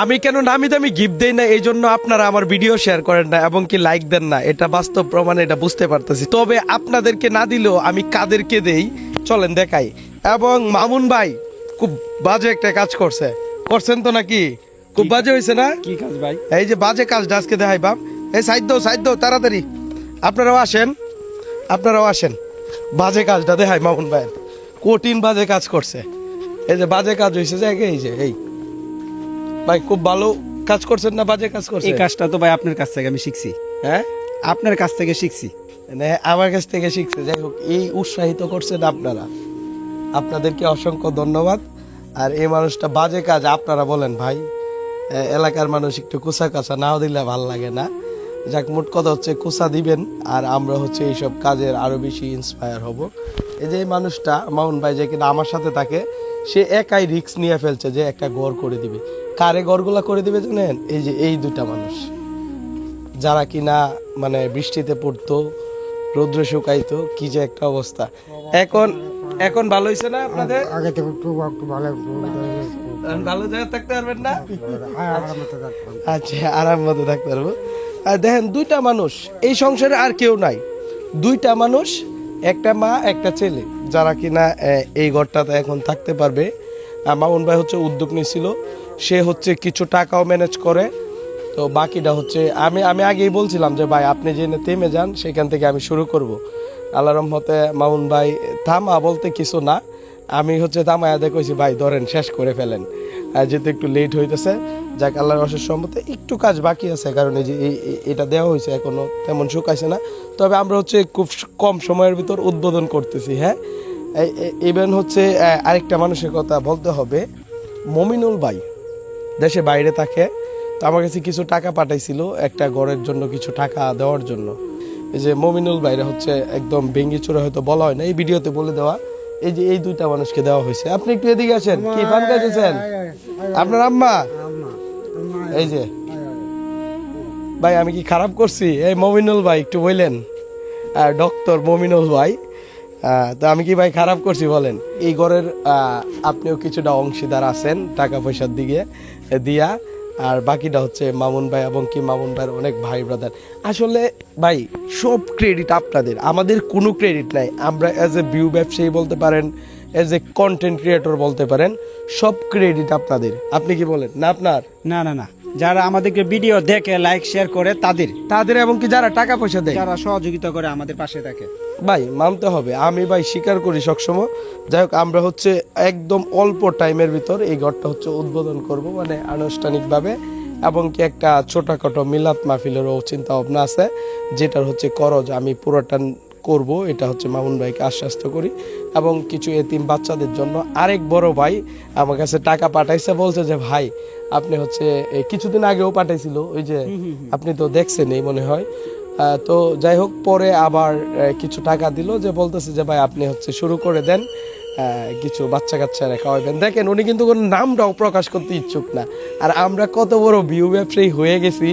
আমি কেন নামি দামি গিফট দেই না, এই জন্য আপনারা আমার ভিডিও শেয়ার করেন না এবং কি লাইক দেন না, এটা বাস্তব প্রমাণ, এটা বুঝতে পারতেছি। তবে আপনাদেরকে না দিলেও আমি কাদেরকে দেই চলেন দেখাই। এবং মামুন ভাই খুব বাজে একটা কাজ করছেন তো নাকি? খুব বাজে হয়েছে না? কি কাজ ভাই? এই যে বাজে কাজটা আজকে দেখাই বাপ। এই সাইড দাও তাড়াতাড়ি, আপনারাও আসেন। বাজে কাজটা দেখাই মামুন ভাই, কঠিন বাজে কাজ করছে। এই যে বাজে কাজ হয়েছে যে এই ভাই খুব ভালো কাজ করছেন না বাজে কাজ করছেন? এই কাজটা তো ভাই আপনার কাছ থেকে আমি শিখছি। হ্যাঁ, আপনার কাছ থেকে শিখছি। মানে আমার কাছ থেকে শিখছে। যাই হোক, এই উৎসাহিত করছেন আপনারা, আপনাদেরকে অসংখ্য ধন্যবাদ। আর এই মানুষটা বাজে কাজ আপনারা বলেন ভাই, এলাকার মানুষ একটু কুসা কাছা নাও দিলে ভাল লাগে না। যাক, মোট কথা হচ্ছে কুসা দিবেন আর আমরা হচ্ছে এইসব কাজের আরো বেশি ইন্সপায়ার হব। এই যে এই মানুষটা মামুন ভাই যে কিনা আমার সাথে থাকে, সে একাই রিস্ক নিয়ে ফেলছে যে একটা ঘর করে দিবে। কারে ঘরগুলা করে দিবে জানেন? এই যে এই দুটা মানুষ, যারা কিনা মানে বৃষ্টিতে পড়তো, রৌদ্রে শুকাইতো, কি যে একটা অবস্থা। এখন ভালো হয়েছে না আপনাদের? আগে থেকে একটু ভালো ভালো জায়গায় থাকতে পারবেন না? আচ্ছা, আরাম মতো থাকতে পারবো। আর দেখেন, দুইটা মানুষ এই সংসারে, আর কেউ নাই। দুইটা মানুষ, একটা মা একটা ছেলে, যারা কিনা এই ঘরটাতে এখন থাকতে পারবে। মামুন ভাই হচ্ছে উদ্যোগ নিয়েছিল, সে হচ্ছে কিছু টাকাও ম্যানেজ করে। তো বাকিটা হচ্ছে আমি আগেই বলছিলাম যে ভাই আপনি যে থেমে যান, সেখান থেকে আমি শুরু করব। আল্লাহ রহমতে মামুন ভাই থামা বলতে কিছু না, আমি হচ্ছে থামায়া দেখেছি ভাই ধরেন শেষ করে ফেলেন, যেহেতু একটু লেট হইতেছে। যাক, আল্লাহর অশেষ রহমতে একটু কাজ বাকি আছে, কারণ এই যে এটা দেওয়া হয়েছে এখনো তেমন শুকাইছে না। তবে আমরা হচ্ছে খুব কম সময়ের ভিতর উদ্বোধন করতেছি। হ্যাঁ, ইভেন হচ্ছে আরেকটা মানুষের কথা বলতে হবে, মমিনুল ভাই দেশে বাইরে থাকে। তো আমার কাছে কিছু টাকা পাঠাইছিল একটা ঘরের জন্য, কিছু টাকা দেওয়ার জন্য। এই যে মমিনুল ভাইরা হচ্ছে একদম ভেঙ্গি চুরে, হয়তো বলা হয় না এই ভিডিওতে বলে দেওয়া, এই যে এই দুইটা মানুষকে দেওয়া হয়েছে। আপনি একটু এদিকে আসেন, কি পান খাইতেছেন আপনার আম্মা? এই যে ভাই, আমি কি খারাপ করছি? এই মমিনুল ভাই একটু বললেন, ডক্টর মমিনুল ভাই, তো আমি কি ভাই খারাপ করছি বলেন? এই ঘরের আপনিও কিছুটা অংশীদার আছেন টাকা পয়সার দিকে দিয়া, আর বাকিটা হচ্ছে মামুন ভাই এবং কি মামুন ভাইয়ের অনেক ভাই ব্রাদার। আসলে ভাই সব ক্রেডিট আপনাদের, আমাদের কোনো ক্রেডিট নাই। আমরা অ্যাজ এ ভিউ ব্যবসায়ী বলতে পারেন, অ্যাজ এ কন্টেন্ট ক্রিয়েটর বলতে পারেন, সব ক্রেডিট আপনাদের। আপনি কি বলেন না? আপনার না, যারা আমাদেরকে ভিডিও দেখে লাইক শেয়ার করে তাদের এবং কি যারা টাকা পয়সা দেয়, যারা সহযোগিতা করে আমাদের পাশে থাকে, ভাই মানতে হবে। আমি ভাই স্বীকার করি সবসময়। যাই হোক, আমরা হচ্ছে একদম অল্প টাইমের ভিতর এই ঘরটা হচ্ছে উদ্বোধন করব, মানে আনুষ্ঠানিকভাবে। এবং কি একটা ছোটখাটো মিলাদ মাহফিলেরও চিন্তা ভাবনা আছে, যেটার হচ্ছে খরচ আমি পুরোটা করব। এটা হচ্ছে মামুন ভাইকে আশ্বস্ত করি। এবং কিছু এতিম বাচ্চাদের জন্য আরেক বড় ভাই আমার কাছে টাকা পাঠাইছে, বলছে যে ভাই আপনি হচ্ছে কিছুদিন আগেও পাঠাইছিল, ওই যে আপনি তো দেখছেন এই মনে হয়। তো যাই হোক, পরে আবার কিছু টাকা দিল, যে বলতেছে যে ভাই আপনি হচ্ছে শুরু করে দেন, কিছু বাচ্চা কাচ্চা খাওয়াবেন। দেখেন, উনি কিন্তু কোনো নামটাও প্রকাশ করতে ইচ্ছুক না। আর আমরা কত বড় ভিউ ব্যবসায়ী হয়ে গেছি,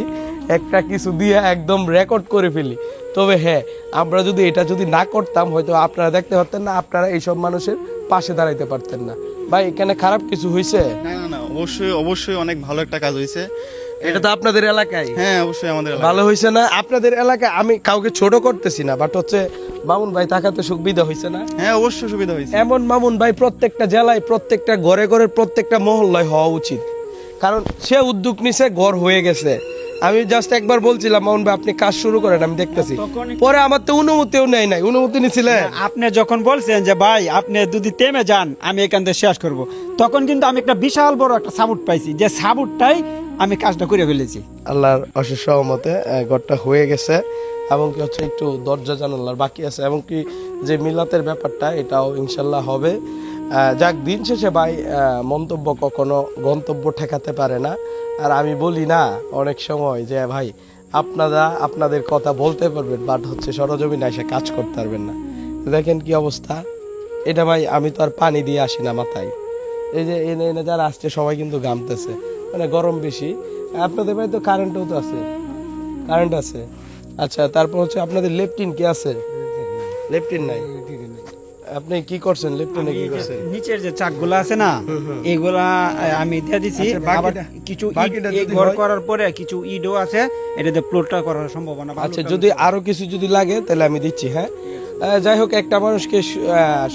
একটা কিছু দিয়ে একদম রেকর্ড করে ফেলি। তবে হ্যাঁ, আমরা যদি এটা না করতাম, হয়তো আপনারা দেখতে পারতেন না, আপনারা এইসব মানুষের পাশে দাঁড়াইতে পারতেন না। ভাই এখানে খারাপ কিছু হয়েছে? না, অবশ্যই অনেক ভালো একটা কাজ হয়েছে। এটা তো আপনাদের এলাকায়। হ্যাঁ, অবশ্যই আমাদের ভালো হয়েছে না? আপনাদের এলাকায় আমি কাউকে ছোট করতেছি না, বাট হচ্ছে মামুন ভাই থাকাতে সুবিধা হয়েছে না? হ্যাঁ, অবশ্যই সুবিধা হয়েছে। এমন মামুন ভাই প্রত্যেকটা জেলায়, প্রত্যেকটা ঘরে ঘরে, প্রত্যেকটা মহল্লায় হওয়া উচিত। কারণ সে উদ্যোগ নিছে, ঘর হয়ে গেছে। আমি জাস্ট একবার বলছিলাম মামুন ভাই আপনি কাজ শুরু করেন, আমি দেখতেছি। পরে আমার তো অনুমতিও নেই নাই। অনুমতি নিছিলেন? আপনি যখন বলছেন যে ভাই আপনি যদি থেমে যান আমি এখান থেকে শেষ করব, তখন কিন্তু আমি একটা বিশাল বড় একটা সাপোর্ট পাইছি, যে সাপোর্টটাই আমি কাজটা করে ফেলেছি। আল্লাহর অশেষ রহমতে ঘরটা হয়ে গেছে। এবং কি হচ্ছে একটু দরজা জানালার বাকি আছে, এবং কি যে মিলাতের ব্যাপারটা, এটাও ইনশাল্লাহ হবে। যাক, দিন শেষে ভাই মন্তব্য কখনো গন্তব্য ঠেকাতে পারে না। আর আমি বলি না অনেক সময় যে ভাই আপনারা আপনাদের কথা বলতে পারবেন, বাট হচ্ছে সরজমিনে এসে কাজ করতে পারবেন না। দেখেন কি অবস্থা। এটা ভাই আমি তো আর পানি দিয়ে আসি না মাথায়। এই যে এনে যারা আসছে সবাই কিন্তু ঘামতেছে, মানে গরম বেশি। আপনাদের ভাই তো কারেন্টও তো আছে, কারেন্ট আছে। আচ্ছা, তারপর হচ্ছে আপনাদের লেফটিন কি আছে? লেফটিন নাই। আপনি কি করছেন লিফটনে কি করছেন? নিচের যে চাকগুলা আছে না এগুলা আমি দিয়ে দিছি। আচ্ছা, বাকিটা- আবার কিছু ইট বাকিটা এই যদি ঘর হয়- করার পরে কিছু ইটও আছে, এটাতে প্লটটা করার সম্ভাবনা ভালো। আচ্ছা যদি আরো কিছু যদি লাগে তাহলে আমি দিচ্ছি। হ্যাঁ যাই হোক, একটা মানুষকে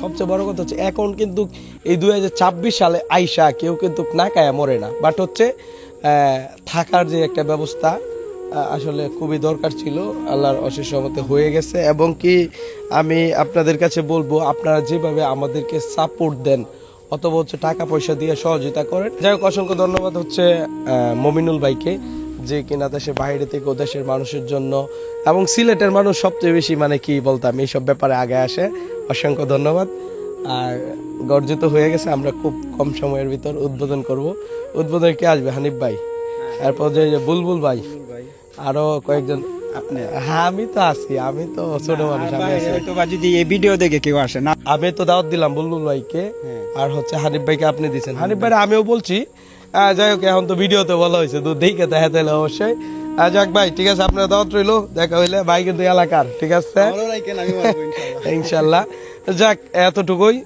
সবচেয়ে বড় কথা হচ্ছে এখন কিন্তু এই 2026 সালে আইসা কেউ কিন্তু না কায়া মরে না, বাট হচ্ছে থাকার যে একটা ব্যবস্থা আসলে খুবই দরকার ছিল, আল্লাহর অশেষ রহমতে হয়ে গেছে। এবং কি আমি আপনাদের কাছে বলবো, আপনারা যেভাবে আমাদেরকে সাপোর্ট দেন অথবা হচ্ছে টাকা পয়সা দিয়ে সহযোগিতা করেন, যাই হোক অসংখ্য ধন্যবাদ হচ্ছে মমিনুল ভাইকে, যে কিনা দেশের বাইরে থেকে ও দেশের মানুষের জন্য, এবং সিলেটের মানুষ সবচেয়ে বেশি মানে কি বলতাম এইসব ব্যাপারে আগে আসে। অসংখ্য ধন্যবাদ। আর গর্জিত হয়ে গেছে, আমরা খুব কম সময়ের ভিতর উদ্বোধন করব। উদ্বোধনে কে আসবে? হানিফ ভাই, তারপর যে বুলবুল ভাই, আরো কয়েকজন। আপনি হ্যাঁ আমি তো আছি, আমি তো ছোট মানুষ, আমি আছি। হয়তো বা যদি এই ভিডিও দেখে কেউ আসে না, আমি তো দাওয়াত দিলাম বুলবুল ভাইকে, হ্যাঁ। আর হচ্ছে হানিফ ভাইকে আপনি দিচ্ছেন। হানিফ ভাই আমিও বলছি, যাই হোক এখন তো ভিডিওতে বলা হয়েছে, তো দেখে দেখা তাহলে অবশ্যই। যাক ভাই ঠিক আছে, আপনার দাওয়াত রইলো, দেখা হইলে ভাই কিন্তু এলাকার, ঠিক আছে ভালো রাখেন, আমি মারবো ইনশাআল্লাহ। ইনশাল্লাহ। যাক এতটুকুই।